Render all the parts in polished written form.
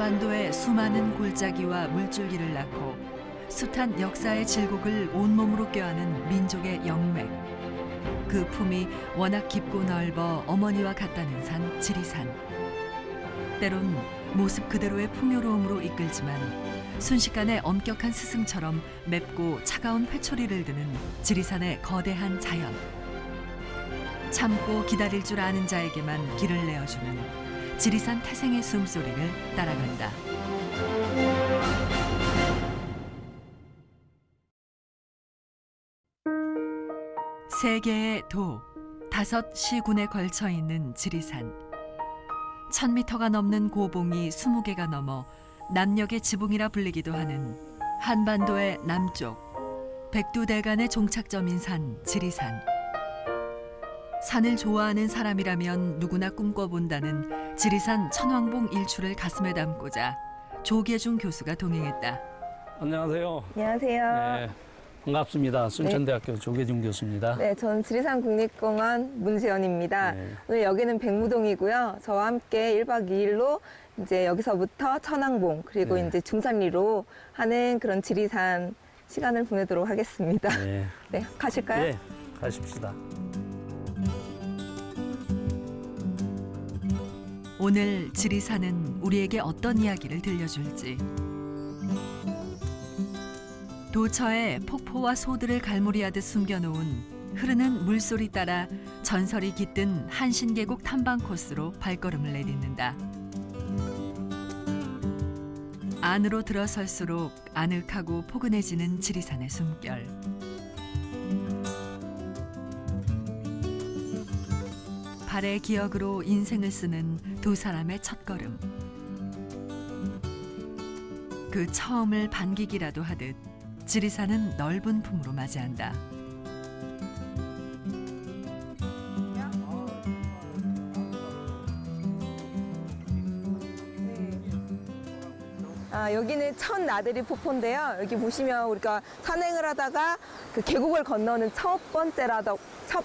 한반도에 수많은 골짜기와 물줄기를 낳고 숱한 역사의 질곡을 온몸으로 껴안은 민족의 영맥. 그 품이 워낙 깊고 넓어 어머니와 같다는 산 지리산. 때론 모습 그대로의 풍요로움으로 이끌지만 순식간에 엄격한 스승처럼 맵고 차가운 회초리를 드는 지리산의 거대한 자연. 참고 기다릴 줄 아는 자에게만 길을 내어주는 지리산 태생의 숨소리를 따라간다. 세 개의 도, 5시군에 걸쳐 있는 지리산. 1000m가 넘는 고봉이 20개가 넘어 남녘의 지붕이라 불리기도 하는 한반도의 남쪽 백두대간의 종착점인 산 지리산. 산을 좋아하는 사람이라면 누구나 꿈꿔본다는 지리산 천왕봉 일출을 가슴에 담고자 조계중 교수가 동행했다. 안녕하세요. 안녕하세요. 네, 반갑습니다. 순천대학교 조계중 교수입니다. 네, 저는 지리산 국립공원 문지연입니다. 네. 오늘 여기는 백무동이고요. 저와 함께 1박 2일로 이제 여기서부터 천왕봉 그리고 네. 이제 중산리로 하는 그런 지리산 시간을 보내도록 하겠습니다. 네. 네, 가실까요? 네, 가십시다. 오늘 지리산은 우리에게 어떤 이야기를 들려줄지. 도처에 폭포와 소들을 갈무리하듯 숨겨놓은 흐르는 물소리 따라 전설이 깃든 한신계곡 탐방 코스로 발걸음을 내딛는다. 안으로 들어설수록 아늑하고 포근해지는 지리산의 숨결. 발의 기억으로 인생을 쓰는 두 사람의 첫걸음. 그 처음을 반기기라도 하듯 지리산은 넓은 품으로 맞이한다. 여기는 천나들이 폭포인데요. 여기 보시면 우리가 산행을 하다가 그 계곡을 건너는 첫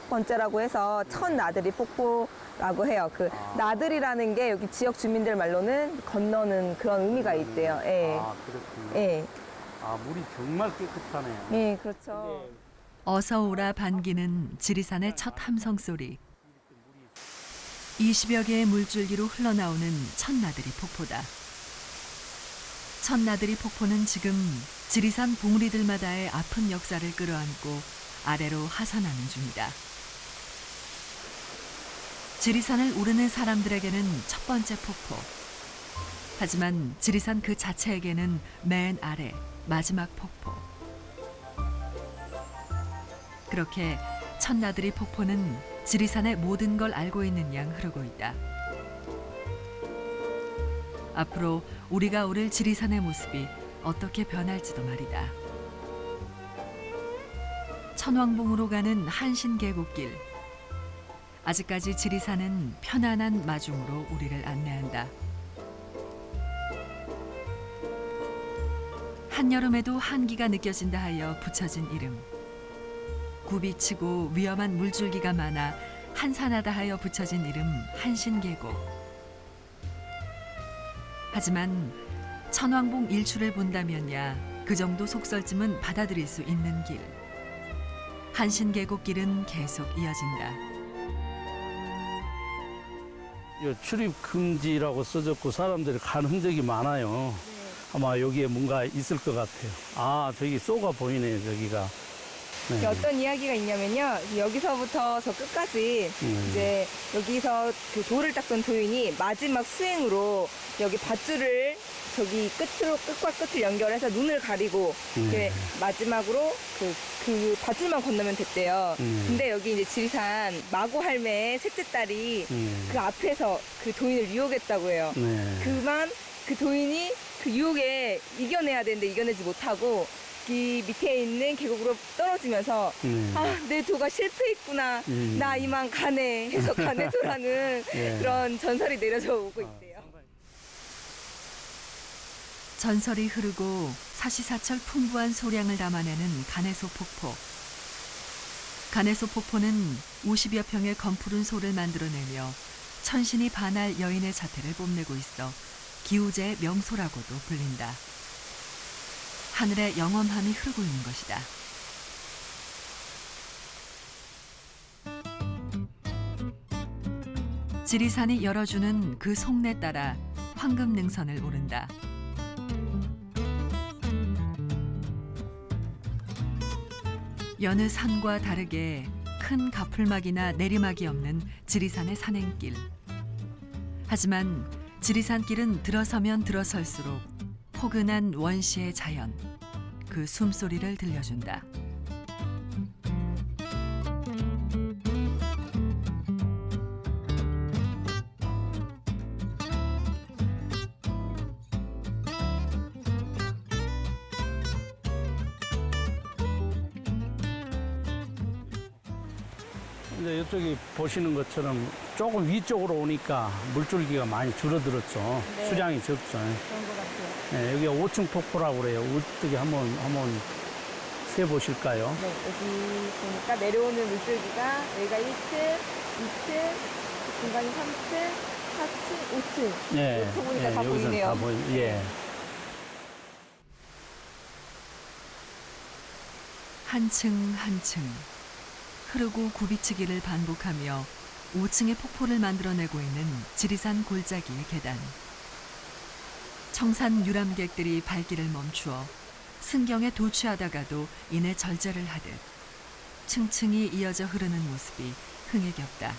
번째라고 해서 천나들이 폭포라고 해요. 그 나들이라는 게 여기 지역 주민들 말로는 건너는 그런 의미가 있대요. 예. 아, 그렇군요. 예. 아, 물이 정말 깨끗하네요. 예, 그렇죠. 어서 오라 반기는 지리산의 첫 함성 소리. 20여 개의 물줄기로 흘러나오는 천나들이 폭포다. 천나들이 폭포는 지금 지리산 봉우리들마다의 아픈 역사를 끌어안고 아래로 하산하는 중이다. 지리산을 오르는 사람들에게는 첫 번째 폭포. 하지만 지리산 그 자체에게는 맨 아래 마지막 폭포. 그렇게 천나들이 폭포는 지리산의 모든 걸 알고 있는 양 흐르고 있다. 앞으로 우리가 오를 지리산의 모습이 어떻게 변할지도 말이다. 천왕봉으로 가는 한신계곡길. 아직까지 지리산은 편안한 마중으로 우리를 안내한다. 한여름에도 한기가 느껴진다 하여 붙여진 이름. 굽이치고 위험한 물줄기가 많아 한산하다 하여 붙여진 이름 한신계곡. 하지만 천왕봉 일출을 본다면야 그 정도 속설쯤은 받아들일 수 있는 길. 한신계곡길은 계속 이어진다. 출입 금지라고 써졌고 사람들이 간 흔적이 많아요. 아마 여기에 뭔가 있을 것 같아요. 아, 저기 쏘가 보이네요, 저기가. 네. 어떤 이야기가 있냐면요. 여기서부터 저 끝까지 이제 여기서 그 돌을 닦던 도인이 마지막 수행으로 여기 밧줄을 저기 끝과 끝을 연결해서 눈을 가리고 이렇게 마지막으로 그 밧줄만 건너면 됐대요. 근데 여기 이제 지리산 마고 할매의 셋째 딸이 그 앞에서 그 도인을 유혹했다고 해요. 네. 그만 그 도인이 그 유혹에 이겨내야 되는데 이겨내지 못하고 이 밑에 있는 계곡으로 떨어지면서 아, 내 도가 실패했구나. 나 이만 가네 해서 가네소라는 예. 그런 전설이 내려져 오고 있대요. 전설이 흐르고 사시사철 풍부한 소량을 담아내는 가네소 폭포. 가네소 폭포는 50여 평의 검푸른 소를 만들어내며 천신이 반할 여인의 자태를 뽐내고 있어 기우제의 명소라고도 불린다. 하늘에 영험함이 흐르고 있는 것이다. 지리산이 열어주는 그 속내 따라 황금능선을 오른다. 여느 산과 다르게 큰 가풀막이나 내리막이 없는 지리산의 산행길. 하지만 지리산길은 들어서면 들어설수록 포근한 원시의 자연, 그 숨소리를 들려준다. 이제 이쪽이 보시는 것처럼 조금 위쪽으로 오니까 물줄기가 많이 줄어들었죠. 네. 수량이 적죠. 그런 것 같아요. 네, 여기가 5층 폭포라고 그래요. 어떻게 한번 세보실까요? 네, 여기 보니까 내려오는 물줄기가 여기가 1층, 2층, 중간이 3층, 4층, 5층. 네, 이렇게 보니까 다 여기서는 보이네요. 예. 한층 한층 흐르고 굽이치기를 반복하며 5층의 폭포를 만들어내고 있는 지리산 골짜기의 계단. 청산 유람객들이 발길을 멈추어 승경에 도취하다가도 이내 절제를 하듯 층층이 이어져 흐르는 모습이 흥에 겹다.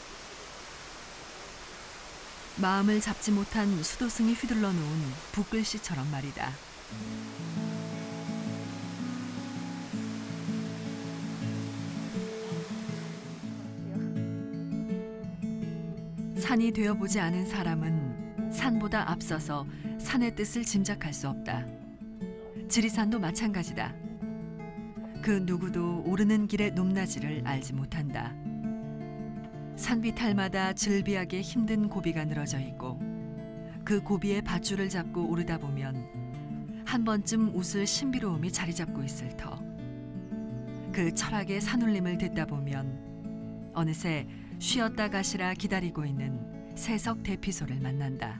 마음을 잡지 못한 수도승이 휘둘러 놓은 붓글씨처럼 말이다. 산이 되어보지 않은 사람은 산보다 앞서서 산의 뜻을 짐작할 수 없다. 지리산도 마찬가지다. 그 누구도 오르는 길의 높낮이를 알지 못한다. 산비탈마다 즐비하게 힘든 고비가 늘어져 있고 그 고비의 밧줄을 잡고 오르다 보면 한 번쯤 웃을 신비로움이 자리 잡고 있을 터. 그 철학의 산울림을 듣다 보면 어느새 쉬었다 가시라 기다리고 있는 세석 대피소를 만난다.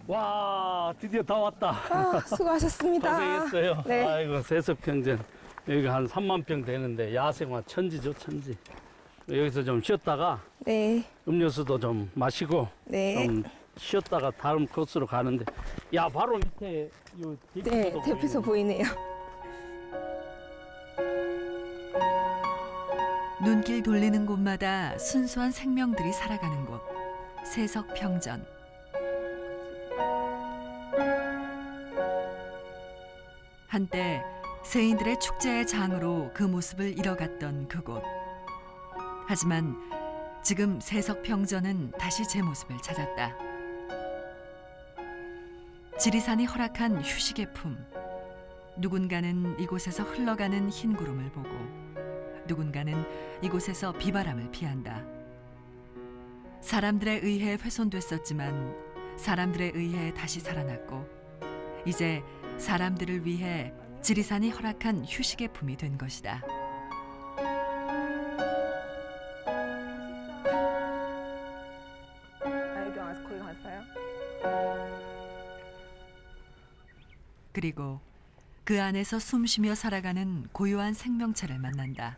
와, 드디어 다 왔다. 아, 수고하셨습니다. 고생했어요. 네. 아이고, 세석평전. 여기가 한 3만 평 되는데 야생화 천지죠, 천지. 여기서 좀 쉬었다가 네, 음료수도 좀 마시고 네. 좀 쉬었다가 다음 코스로 가는데, 야, 바로 밑에 요 네, 대피소도 대피소 보이네. 보이네요. 눈길 돌리는 곳마다 순수한 생명들이 살아가는 곳, 세석평전. 한때 세인들의 축제의 장으로 그 모습을 이뤄갔던 그곳. 하지만 지금 세석평전은 다시 제 모습을 찾았다. 지리산이 허락한 휴식의 품. 누군가는 이곳에서 흘러가는 흰 구름을 보고 누군가는 이곳에서 비바람을 피한다. 사람들에 의해 훼손됐었지만 사람들에 의해 다시 살아났고 이제 사람들을 위해 지리산이 허락한 휴식의 품이 된 것이다. 여기 와서 거기 갔어요? 그리고 그 안에서 숨쉬며 살아가는 고요한 생명체를 만난다.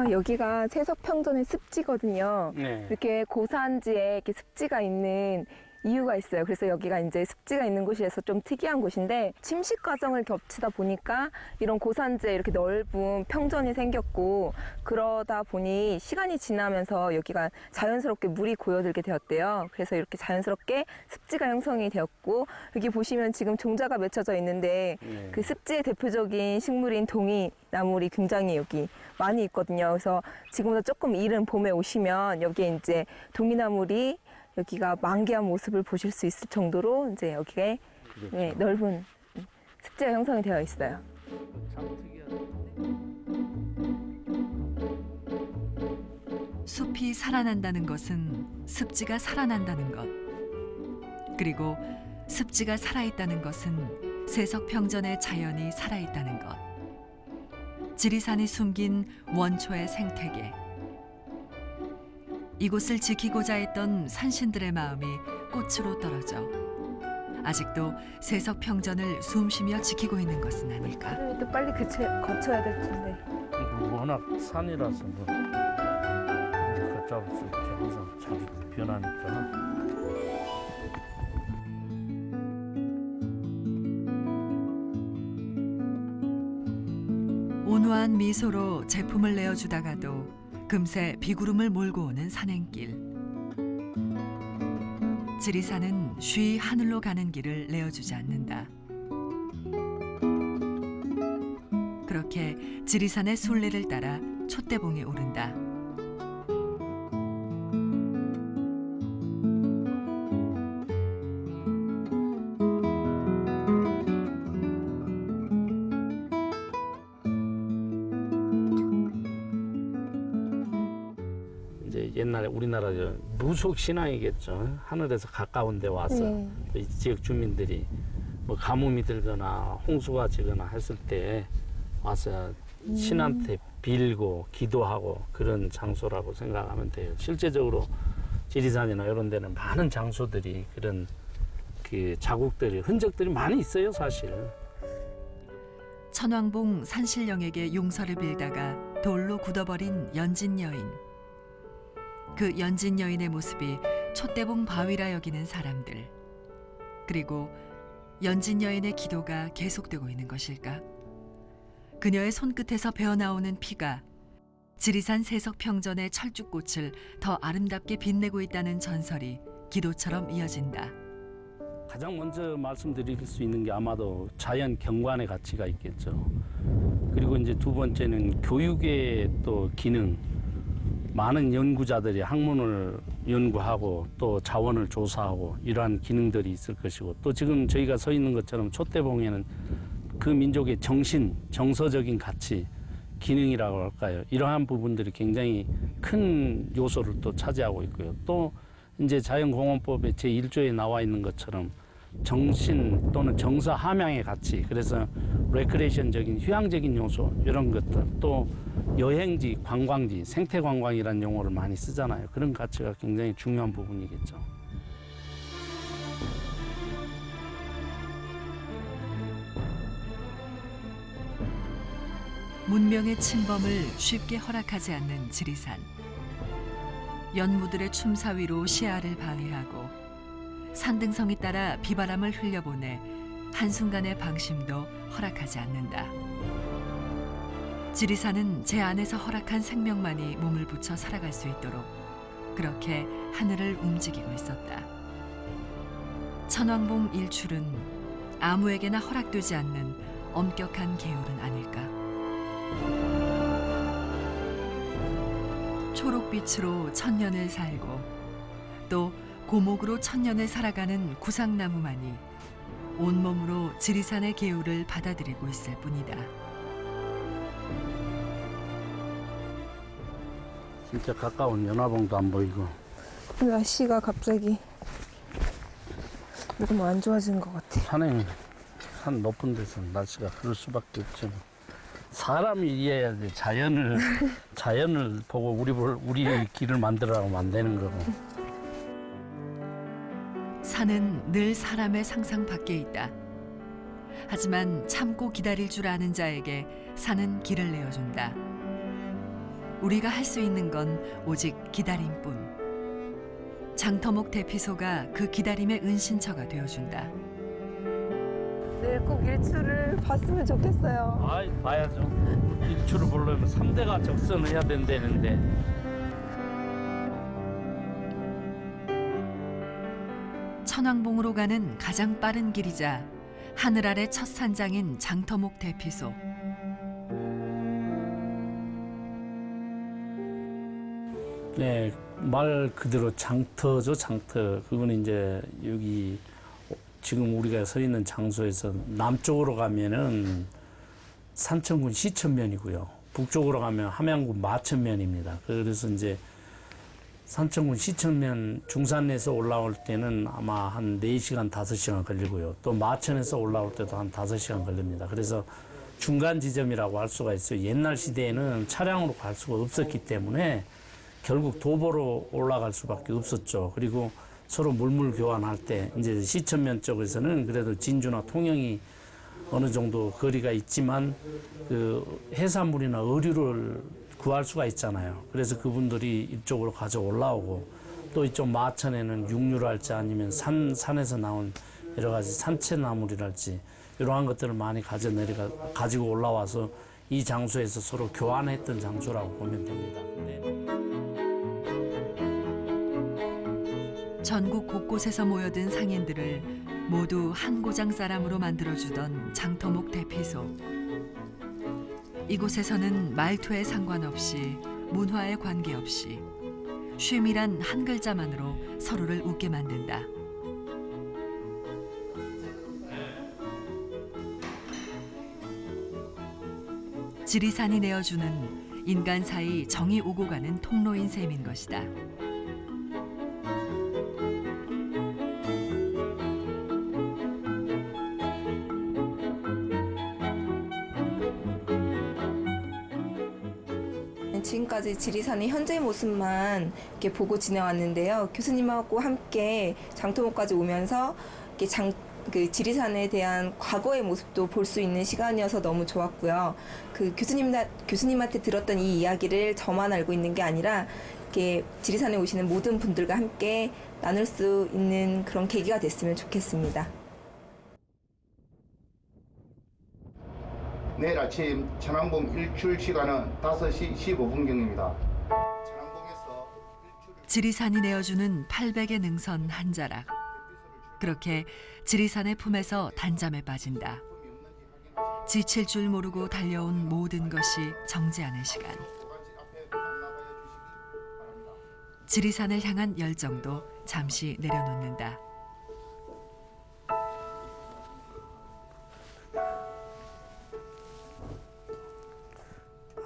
여기가 세석평전의 습지거든요. 네. 이렇게 고산지에 이렇게 습지가 있는 이유가 있어요. 그래서 여기가 이제 습지가 있는 곳이라서 좀 특이한 곳인데 침식 과정을 겹치다 보니까 이런 고산지에 이렇게 넓은 평전이 생겼고 그러다 보니 시간이 지나면서 여기가 자연스럽게 물이 고여들게 되었대요. 그래서 이렇게 자연스럽게 습지가 형성이 되었고 여기 보시면 지금 종자가 맺혀져 있는데 네. 그 습지의 대표적인 식물인 동이 나물이 굉장히 여기 많이 있거든요. 그래서 지금보다 조금 이른 봄에 오시면 여기에 이제 동이나물이 여기가 만개한 모습을 보실 수 있을 정도로 이제 여기에 그렇죠. 네, 넓은 습지가 형성이 되어 있어요. 참 특이하다. 숲이 살아난다는 것은 습지가 살아난다는 것. 그리고 습지가 살아있다는 것은 세석평전의 자연이 살아있다는 것. 지리산이 숨긴 원초의 생태계. 이곳을 지키고자 했던 산신들의 마음이 꽃으로 떨어져 아직도 세석평전을 숨쉬며 지키고 있는 것은 아닐까. 또 빨리 거쳐야 될 텐데. 워낙 산이라서 뭐 걷잡을 수 있게 항상 자주 변하니까. 온화한 미소로 제품을 내어주다가도 금세 비구름을 몰고 오는 산행길. 지리산은 쉬 하늘로 가는 길을 내어주지 않는다. 그렇게 지리산의 순례를 따라 촛대봉에 오른다. 이제 옛날에 우리나라 무속 신앙이겠죠. 하늘에서 가까운 데 와서 이 지역 주민들이 뭐 가뭄이 들거나 홍수가 지거나 했을 때 와서 신한테 빌고 기도하고 그런 장소라고 생각하면 돼요. 실제적으로 지리산이나 이런 데는 많은 장소들이 그런 그 자국들이 흔적들이 많이 있어요, 사실. 천왕봉 산신령에게 용서를 빌다가 돌로 굳어버린 연진 여인. 그 연진 여인의 모습이 촛대봉 바위라 여기는 사람들. 그리고 연진 여인의 기도가 계속되고 있는 것일까? 그녀의 손끝에서 배어나오는 피가 지리산 세석평전의 철쭉꽃을 더 아름답게 빛내고 있다는 전설이 기도처럼 이어진다. 가장 먼저 말씀드릴 수 있는 게 아마도 자연 경관의 가치가 있겠죠. 그리고 이제 두 번째는 교육의 또 기능. 많은 연구자들이 학문을 연구하고 또 자원을 조사하고 이러한 기능들이 있을 것이고 또 지금 저희가 서 있는 것처럼 촛대봉에는 그 민족의 정신, 정서적인 가치, 기능이라고 할까요? 이러한 부분들이 굉장히 큰 요소를 또 차지하고 있고요. 또 이제 자연공원법의 제1조에 나와 있는 것처럼 정신 또는 정서 함양의 가치, 그래서 레크레이션적인 휴양적인 요소 이런 것들, 또 여행지, 관광지, 생태관광이라는 용어를 많이 쓰잖아요. 그런 가치가 굉장히 중요한 부분이겠죠. 문명의 침범을 쉽게 허락하지 않는 지리산. 연무들의 춤사위로 시야를 방해하고 산등성이 따라 비바람을 흘려보내 한순간의 방심도 허락하지 않는다. 지리산은 제 안에서 허락한 생명만이 몸을 붙여 살아갈 수 있도록 그렇게 하늘을 움직이고 있었다. 천왕봉 일출은 아무에게나 허락되지 않는 엄격한 계율은 아닐까. 초록빛으로 천년을 살고 또 고목으로 천년을 살아가는 구상나무만이 온몸으로 지리산의 계율을 받아들이고 있을 뿐이다. 진짜 가까운 연화봉도 안 보이고. 날씨가 갑자기 너무 안 좋아지는 것 같아. 산 높은 데서 날씨가 그럴 수밖에 없죠. 사람이 이해해야 돼. 자연을 보고 우리 길을 만들어가면 안 되는 거고. 산은 늘 사람의 상상 밖에 있다. 하지만 참고 기다릴 줄 아는 자에게 산은 길을 내어준다. 우리가 할 수 있는 건 오직 기다림뿐. 장터목 대피소가 그 기다림의 은신처가 되어준다. 내일 꼭 일출을 봤으면 좋겠어요. 아이, 봐야죠. 일출을 보려면 3대가 적선을 해야 된다는데. 천왕봉으로 가는 가장 빠른 길이자 하늘 아래 첫 산장인 장터목 대피소. 네, 말 그대로 장터죠, 장터. 그거는 이제 여기 지금 우리가 서 있는 장소에서 남쪽으로 가면은 산천군 시천면이고요. 북쪽으로 가면 함양군 마천면입니다. 그래서 이제 산천군 시천면 중산에서 올라올 때는 아마 한 4시간, 5시간 걸리고요. 또 마천에서 올라올 때도 한 5시간 걸립니다. 그래서 중간 지점이라고 할 수가 있어요. 옛날 시대에는 차량으로 갈 수가 없었기 때문에 결국 도보로 올라갈 수밖에 없었죠. 그리고 서로 물물 교환할 때 이제 시천면 쪽에서는 그래도 진주나 통영이 어느 정도 거리가 있지만 그 해산물이나 어류를 구할 수가 있잖아요. 그래서 그분들이 이쪽으로 가져 올라오고 또 이쪽 마천에는 육류랄지 아니면 산에서 나온 여러 가지 산채나물이랄지 이러한 것들을 많이 가지고 올라와서 이 장소에서 서로 교환했던 장소라고 보면 됩니다. 전국 곳곳에서 모여든 상인들을 모두 한 고장 사람으로 만들어주던 장터목 대피소. 이곳에서는 말투에 상관없이 문화에 관계없이 쉼이란 한 글자만으로 서로를 웃게 만든다. 지리산이 내어주는 인간 사이 정이 오고 가는 통로인 셈인 것이다. 지금까지 지리산의 현재 모습만 이렇게 보고 지내왔는데요. 교수님하고 함께 장터목까지 오면서 이렇게 그 지리산에 대한 과거의 모습도 볼 수 있는 시간이어서 너무 좋았고요. 그 교수님한테 들었던 이 이야기를 저만 알고 있는 게 아니라 이렇게 지리산에 오시는 모든 분들과 함께 나눌 수 있는 그런 계기가 됐으면 좋겠습니다. 내일 아침 천왕봉 일출 시간은 5시 15분경입니다. 천왕봉에서 지리산이 내어주는 800의 능선 한 자락. 그렇게 지리산의 품에서 단잠에 빠진다. 지칠 줄 모르고 달려온 모든 것이 정지하는 시간. 지리산을 향한 열정도 잠시 내려놓는다.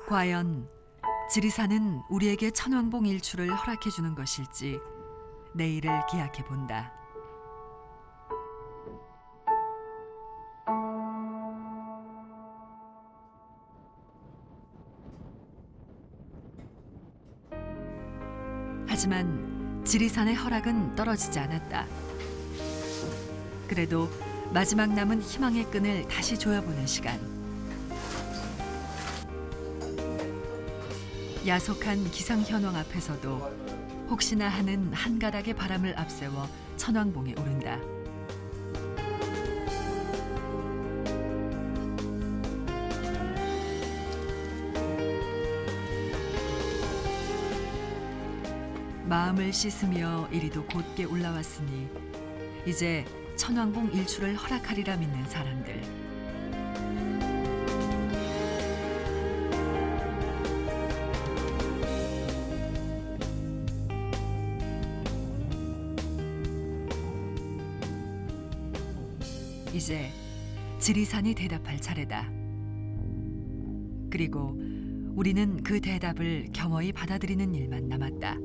과연 지리산은 우리에게 천왕봉 일출을 허락해 주는 것일지 내일을 기약해 본다. 하지만 지리산의 허락은 떨어지지 않았다. 그래도 마지막 남은 희망의 끈을 다시 조여보는 시간. 야속한 기상현황 앞에서도 혹시나 하는 한 가닥의 바람을 앞세워 천왕봉에 오른다. 마음을 씻으며 이리도 곧게 올라왔으니 이제 천왕봉 일출을 허락하리라 믿는 사람들. 이제 지리산이 대답할 차례다. 그리고 우리는 그 대답을 겸허히 받아들이는 일만 남았다.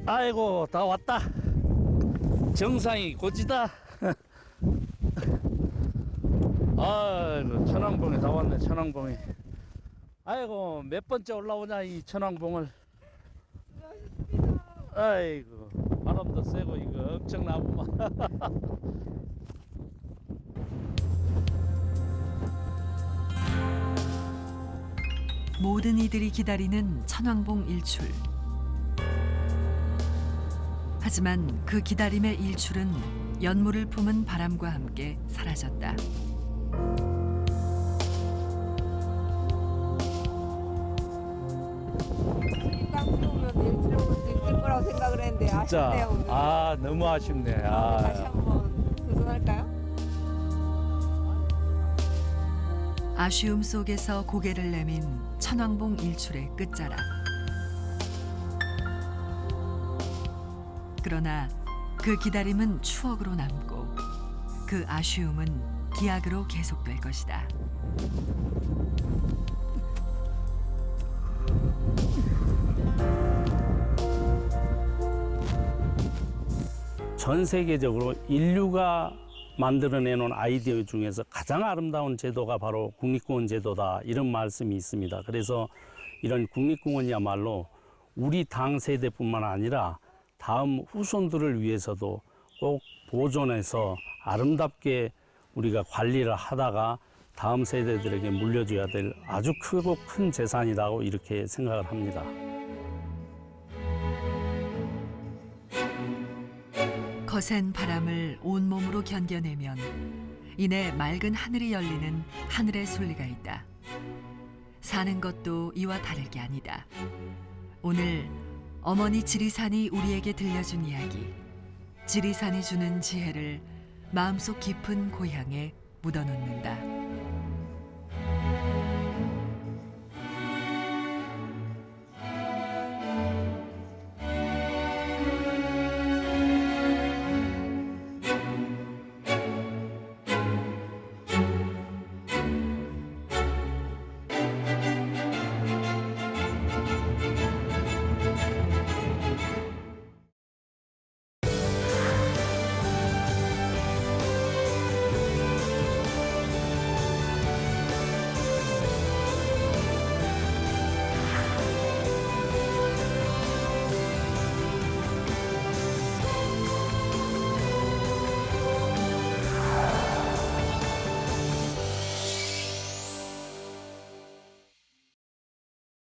아이고 다 왔다. 정상이 곧이다. 아이고 천왕봉에 다 왔네. 천왕봉에. 아이고 몇 번째 올라오냐 이 천왕봉을. 아이고 바람도 세고 이거 엄청나구만. 모든 이들이 기다리는 천왕봉 일출. 하지만 그 기다림의 일출은 연물을 품은 바람과 함께 사라졌다. 깜빡이면 일출을 볼 수 있을 거라고 생각을 했는데 진짜 아쉽네요 오늘. 아 너무 아쉽네. 다시 한번 도전할까요? 아쉬움 속에서 고개를 내민 천왕봉 일출의 끝자락. 그러나 그 기다림은 추억으로 남고 그 아쉬움은 기약으로 계속될 것이다. 전 세계적으로 인류가 만들어내놓은 아이디어 중에서 가장 아름다운 제도가 바로 국립공원 제도다, 이런 말씀이 있습니다. 그래서 이런 국립공원이야말로 우리 당 세대뿐만 아니라 다음 후손들을 위해서도 꼭 보존해서 아름답게 우리가 관리를 하다가 다음 세대들에게 물려줘야 될 아주 크고 큰 재산이라고 이렇게 생각을 합니다. 거센 바람을 온몸으로 견뎌내면 이내 맑은 하늘이 열리는 하늘의 순리가 있다. 사는 것도 이와 다를 게 아니다. 오늘 어머니 지리산이 우리에게 들려준 이야기, 지리산이 주는 지혜를 마음속 깊은 고향에 묻어놓는다.